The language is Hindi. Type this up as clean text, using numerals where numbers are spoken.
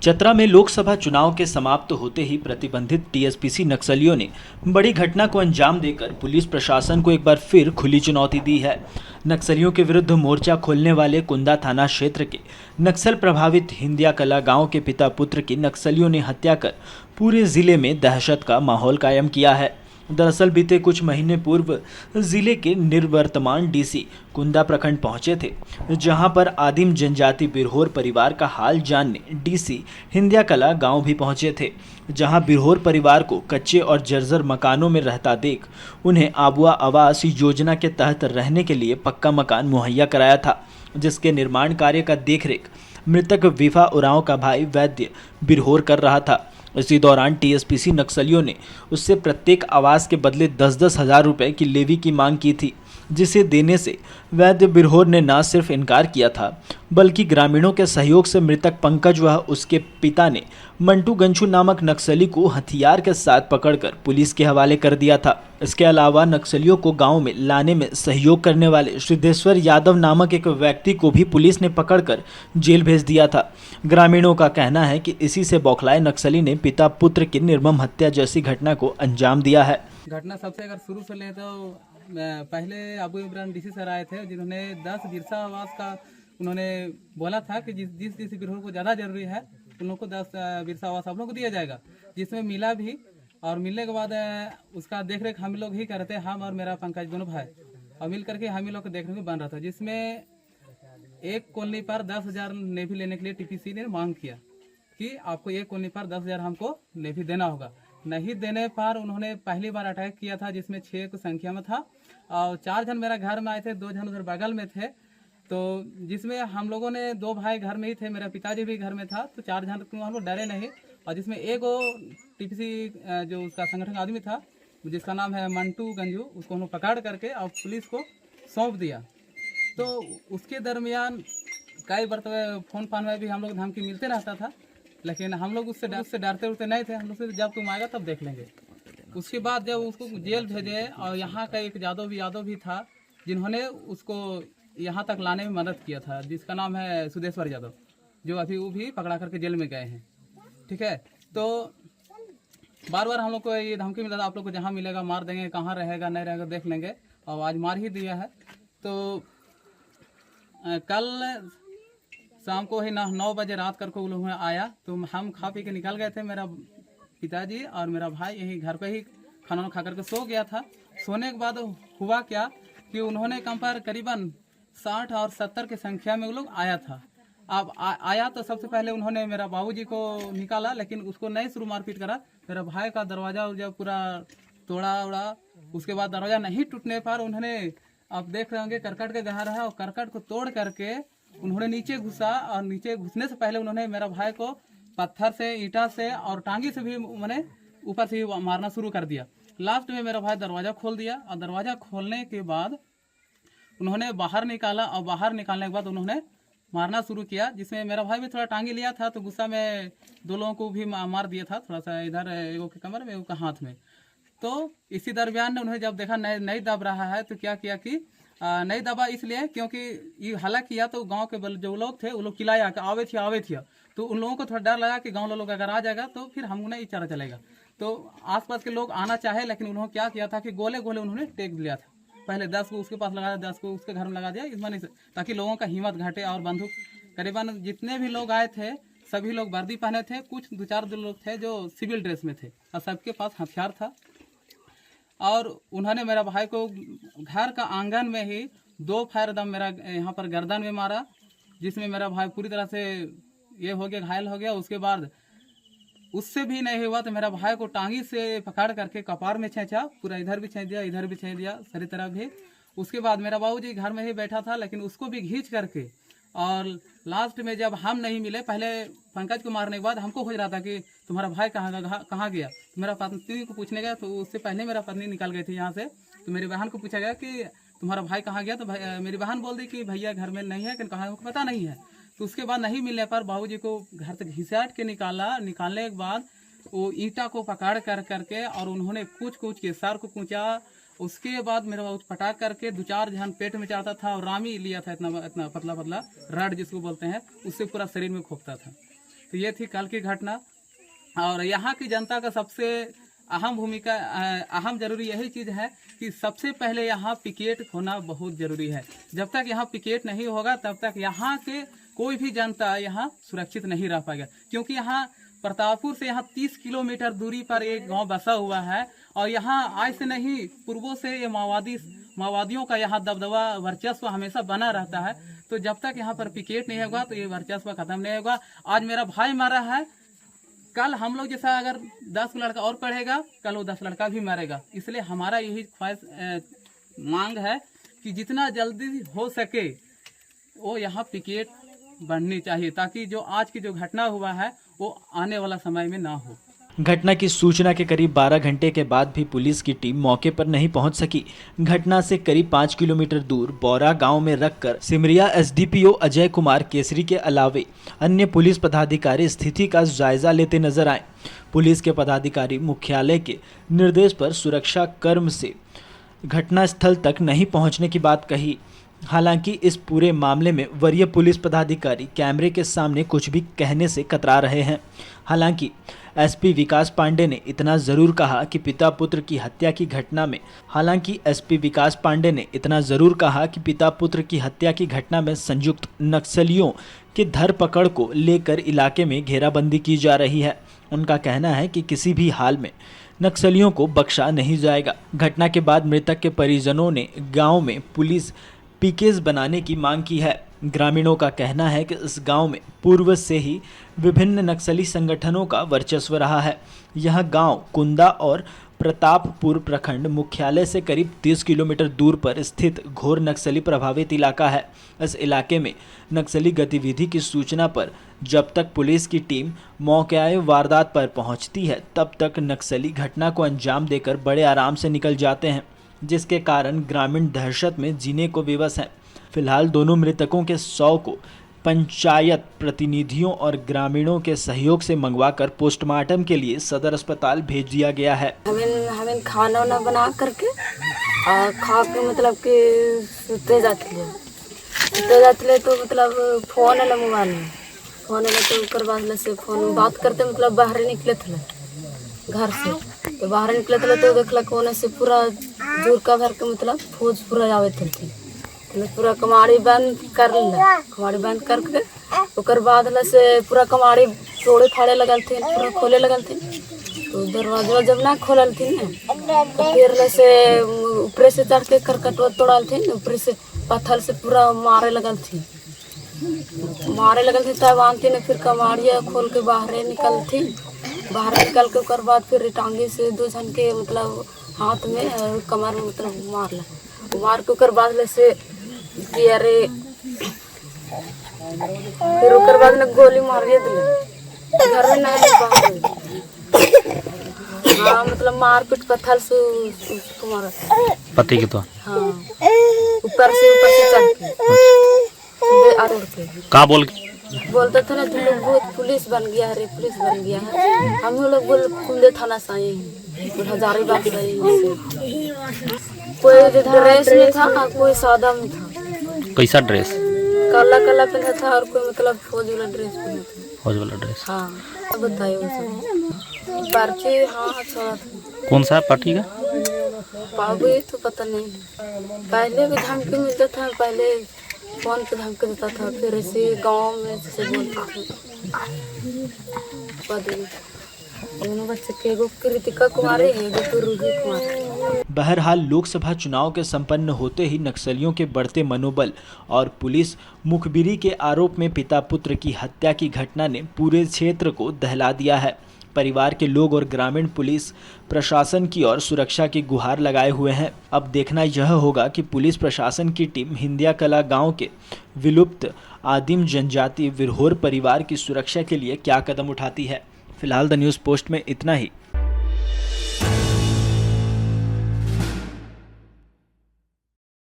चतरा में लोकसभा चुनाव के समाप्त होते ही प्रतिबंधित टीएसपीसी नक्सलियों ने बड़ी घटना को अंजाम देकर पुलिस प्रशासन को एक बार फिर खुली चुनौती दी है। नक्सलियों के विरुद्ध मोर्चा खोलने वाले कुंदा थाना क्षेत्र के नक्सल प्रभावित हिंदिया कला गांव के पिता पुत्र की नक्सलियों ने हत्या कर पूरे जिले में दहशत का माहौल कायम किया है। दरअसल बीते कुछ महीने पूर्व जिले के निवर्तमान डीसी कुंदा प्रखंड पहुंचे थे, जहां पर आदिम जनजाति बिरहोर परिवार का हाल जानने डीसी हिंदिया कला गांव भी पहुंचे थे, जहां बिरहोर परिवार को कच्चे और जर्जर मकानों में रहता देख उन्हें आबुआ आवास योजना के तहत रहने के लिए पक्का मकान मुहैया कराया था, जिसके निर्माण कार्य का देखरेख मृतक विभा उरांव का भाई वैद्य बिरहोर कर रहा था। इसी दौरान टीएसपीसी नक्सलियों ने उससे प्रत्येक आवास के बदले 10-10 हज़ार रुपये की लेवी की मांग की थी, जिसे देने से वैद्य बिरहोर ने न सिर्फ इनकार किया था, बल्कि ग्रामीणों के सहयोग से मृतक पंकज व उसके पिता ने मंटू गंछू नामक नक्सली को हथियार के साथ पकड़कर पुलिस के हवाले कर दिया था। इसके अलावा नक्सलियों को गांव में लाने में सहयोग करने वाले सिद्धेश्वर यादव नामक एक व्यक्ति को भी पुलिस ने पकड़कर जेल भेज दिया था। ग्रामीणों का कहना है कि इसी से बौखलाए नक्सली ने पिता पुत्र की निर्मम हत्या जैसी घटना को अंजाम दिया है। घटना सबसे अगर शुरू से ले तो पहले अबू इमरान डीसी सर आए थे, जिन्होंने 10 बिरसा आवास का उन्होंने बोला था कि जिस जिस बिरहोर को ज़्यादा जरूरी है उन लोगों को 10 बिरसा आवास आप लोग को दिया जाएगा, जिसमें मिला भी। और मिलने के बाद उसका देखरेख हम लोग ही करते, हम और मेरा पंकज दोनों भाई, और मिल करके हम ही लोग को देखने में बन रहा था, जिसमें एक कॉलोनी पर 10,000 नेभी लेने के लिए टीपीसी ने मांग किया कि आपको एक कॉलोनी पर 10,000 हमको नेभी देना होगा। नहीं देने पर उन्होंने पहली बार अटैक किया था, जिसमें 6 की संख्या में था और 4 जन मेरा घर में आए थे, 2 जन उधर बगल में थे। तो जिसमें हम लोगों ने 2 भाई घर में ही थे, मेरा पिताजी भी घर में था, तो 4 जन हम लोग डरे नहीं। और जिसमें एक वो टीपीसी जो उसका संगठन आदमी था, जिसका नाम है मंटू गंजू, उसको हम पकड़ करके और पुलिस को सौंप दिया। तो उसके दरमियान कई बार फोन फान में भी हम लोग धमकी मिलते रहता था, लेकिन हम लोग उससे डरते उड़ते नहीं थे। हम लोग से जब तुम आएगा तब देख लेंगे। उसके बाद जब उसको जेल भेजे, और यहाँ का एक यादव भी था, जिन्होंने उसको यहाँ तक लाने में मदद किया था, जिसका नाम है सुदेश्वर यादव, जो अभी वो भी पकड़ा करके जेल में गए हैं। ठीक है, तो बार बार हम लोग को ये धमकी मिला था, आप लोग को जहाँ मिलेगा मार देंगे, कहाँ रहेगा नहीं रहेगा देख लेंगे, और आज मार ही दिया है। तो कल शाम को ही 9 बजे रात करके वो लोग आया, तो हम खा पी के निकल गए थे। मेरा पिताजी और मेरा भाई यही घर पे ही खाना खा करके सो गया था। सोने के बाद हुआ क्या कि उन्होंने कम पर करीबन 60 और 70 की संख्या में वो लोग आया था। अब आया तो सबसे पहले उन्होंने मेरा बाबूजी को निकाला, लेकिन उसको नहीं शुरू मारपीट करा। मेरा भाई का दरवाजा जब पूरा तोड़ा उड़ा, उसके बाद दरवाजा नहीं टूटने पर उन्होंने, आप देख रहे होंगे करकट के घर है, और करकट को तोड़ करके उन्होंने नीचे घुसा, और नीचे घुसने से पहले उन्होंने मेरा भाई को पत्थर से, ईंटा से और टांगी से भी मैंने ऊपर से ही मारना शुरू कर दिया। लास्ट में मेरा भाई दरवाज़ा खोल दिया, और दरवाज़ा खोलने के बाद उन्होंने बाहर निकाला, और बाहर निकालने के बाद उन्होंने मारना शुरू किया, जिसमें मेरा भाई भी थोड़ा टांगी लिया था, तो गुस्सा में 2 लोगों को भी मार दिया था, थोड़ा सा इधर एगो के कमर में, एगो के हाथ में। तो इसी दरमियान उन्होंने जब देखा नहीं दब रहा है, तो क्या किया कि नहीं दबा, इसलिए क्योंकि ये हल्ला किया तो गांव के जो लोग थे वो लोग चिल्लाया कि आवे थी, तो उन लोगों को थोड़ा डर लगा कि गांव लोग अगर आ जाएगा तो फिर हम उन्हें इचारा चलेगा। तो आसपास के लोग आना चाहे, लेकिन उन्होंने क्या किया था कि गोले उन्होंने टेक दिया था। पहले 10 को उसके पास लगा दिया, 10 को उसके घर में लगा दिया, इस मानी से, ताकि लोगों का हिम्मत घटे। और बंदूक करीबन जितने भी लोग आए थे सभी लोग वर्दी पहने थे, कुछ 2-4 लोग थे जो सिविल ड्रेस में थे, और सबके पास हथियार था। और उन्होंने मेरा भाई को घर का आंगन में ही 2 फायर दम मेरा यहाँ पर गर्दन में मारा, जिसमें मेरा भाई पूरी तरह से ये हो गया, घायल हो गया। उसके बाद उससे भी नहीं हुआ तो मेरा भाई को टांगी से पकड़ करके कपार में छेंचा, पूरा इधर भी छेंच दिया, इधर भी छेंच दिया, सारी तरफ भी। उसके बाद मेरा बाबूजी घर में ही बैठा था, लेकिन उसको भी घींच करके, और लास्ट में जब हम नहीं मिले, पहले पंकज को मारने के बाद हमको खोज रहा था कि तुम्हारा भाई कहाँ गया। तो मेरा पत्नी को पूछने गया, तो उससे पहले मेरा पत्नी निकल गई थी यहाँ से। तो मेरी बहन को पूछा गया कि तुम्हारा भाई कहाँ गया, तो मेरी बहन बोल दी कि भैया घर में नहीं है, कि कहाँ हमको पता नहीं है। तो उसके बाद नहीं मिलने पर बाबूजी को घर तक घिसाट के निकालने के बाद वो ईंटा को पकड़ करके, और उन्होंने कूच के सर को कूचा। उसके बाद मेरा बाबू पटाख करके 2-4 जहां पेट में चढ़ता था, और रामी लिया था, इतना पतला रड जिसको बोलते हैं, उससे पूरा शरीर में खोपता था। तो ये थी कल की घटना। और यहाँ की जनता का सबसे अहम भूमिका, अहम जरूरी यही चीज़ है कि सबसे पहले यहाँ पिकेट होना बहुत ज़रूरी है। जब तक यहाँ पिकेट नहीं होगा तब तक यहाँ के कोई भी जनता यहाँ सुरक्षित नहीं रह पाएगा, क्योंकि यहाँ प्रतापपुर से यहाँ 30 किलोमीटर दूरी पर एक गांव बसा हुआ है और यहाँ आज से नहीं पूर्वों से ये माओवादियों का यहाँ दबदबा वर्चस्व हमेशा बना रहता है। तो जब तक यहाँ पर पिकेट नहीं होगा तो ये वर्चस्व खत्म नहीं होगा। आज मेरा भाई मरा है, कल हम लोग जैसा अगर 10 लड़का और पढ़ेगा कल वो 10 लड़का भी मरेगा। इसलिए हमारा यही ख्वाहिश मांग है कि जितना जल्दी हो सके वो यहाँ पिकेट बननी चाहिए, ताकि जो आज की जो घटना हुआ है वो आने वाला समय में ना हो। घटना की सूचना के करीब 12 घंटे के बाद भी पुलिस की टीम मौके पर नहीं पहुंच सकी। घटना से करीब 5 किलोमीटर दूर बौरा गांव में रखकर सिमरिया एसडीपीओ अजय कुमार केसरी के अलावे अन्य पुलिस पदाधिकारी स्थिति का जायजा लेते नजर आए। पुलिस के पदाधिकारी मुख्यालय के निर्देश पर सुरक्षा कर्म से घटनास्थल तक नहीं पहुंचने की बात कही। हालांकि इस पूरे मामले में वरीय पुलिस पदाधिकारी कैमरे के सामने कुछ भी कहने से कतरा रहे हैं। हालांकि एसपी विकास पांडे ने इतना ज़रूर कहा कि पिता पुत्र की हत्या की घटना में संयुक्त नक्सलियों की धरपकड़ को लेकर इलाके में घेराबंदी की जा रही है। उनका कहना है कि किसी भी हाल में नक्सलियों को बख्शा नहीं जाएगा। घटना के बाद मृतक के परिजनों ने गांव में पुलिस पीकेस बनाने की मांग की है। ग्रामीणों का कहना है कि इस गांव में पूर्व से ही विभिन्न नक्सली संगठनों का वर्चस्व रहा है। यह गांव कुंदा और प्रतापपुर प्रखंड मुख्यालय से करीब 30 किलोमीटर दूर पर स्थित घोर नक्सली प्रभावित इलाका है। इस इलाके में नक्सली गतिविधि की सूचना पर जब तक पुलिस की टीम मौके वारदात पर पहुंचती है तब तक नक्सली घटना को अंजाम देकर बड़े आराम से निकल जाते हैं, जिसके कारण ग्रामीण दहशत में जीने को विवश हैं। फिलहाल दोनों मृतकों के शव को पंचायत प्रतिनिधियों और ग्रामीणों के सहयोग से मंगवाकर पोस्टमार्टम के लिए सदर अस्पताल भेज दिया गया है। हमें खाना वाना बना करके और खा के मतलब कि सुते जाते तो मतलब फोन है मोबाइल में फोन है तो ओकर बाद से फोन बात करते मतलब बाहर निकले थे घर से, तो बाहर निकले थे तो देखला कोने से पूरा दूर का भर के मतलब फौज पूरा आवे थे, तो पूरा कमाड़ी बंद कर ले, कमाड़ी बंद करके ओकर बाद से पूरा कमाड़ी तोड़े फाड़े लगल थे, पूरा खोले लगल थे। तो दरवाजा जब ना खोलल थी ना तो फिर से ऊपर से चढ़ के करकटवा तोड़ल थे, ऊपर से पत्थर से पूरा मारे लगल थी तब आनती ने फिर कमाड़िया खोल के बाहर निकल के ओकर बाद फिर टांगे से 2 जन के मतलब हाथ में कमर में मतलब मार के ओकर बाद से कि अरे फिर ओकर बाद ने गोली मार दिले घर में नहीं बाहर। हाँ मतलब मारपीट पत्थर से उसको मारा पति के तो हाँ ऊपर से चढ़ के आरोड़ के कहाँ बोलते थे ना तुम लोग बहुत पुलिस बन गया है, पुलिस बन गया है। हम लोग बोल कुंदे थाना से आए हैं, हजारीबाग से आए हैं। कोई ड्रेस में था कोई सादा में था। कैसा ड्रेस? काला काला पहना था और कोई मतलब फौज वाला ड्रेस पहना था। फौज वाला ड्रेस? हाँ बताइए वो सब पर्ची। हाँ छोड़ा था। कौन सा पार्टी का? बाबू ये तो पता नहीं, पहले भी धमकी मिलता था, पहले फोन पे धमकी देता था, फिर ऐसे गाँव में जैसे बोलता था। बहरहाल लोकसभा चुनाव के संपन्न होते ही नक्सलियों के बढ़ते मनोबल और पुलिस मुखबिरी के आरोप में पिता पुत्र की हत्या की घटना ने पूरे क्षेत्र को दहला दिया है। परिवार के लोग और ग्रामीण पुलिस प्रशासन की ओर सुरक्षा की गुहार लगाए हुए हैं। अब देखना यह होगा कि पुलिस प्रशासन की टीम हिंदिया कला गांव के विलुप्त आदिम जनजाति विरहोर परिवार की सुरक्षा के लिए क्या कदम उठाती है। फिलहाल द न्यूज़ पोस्ट में इतना ही।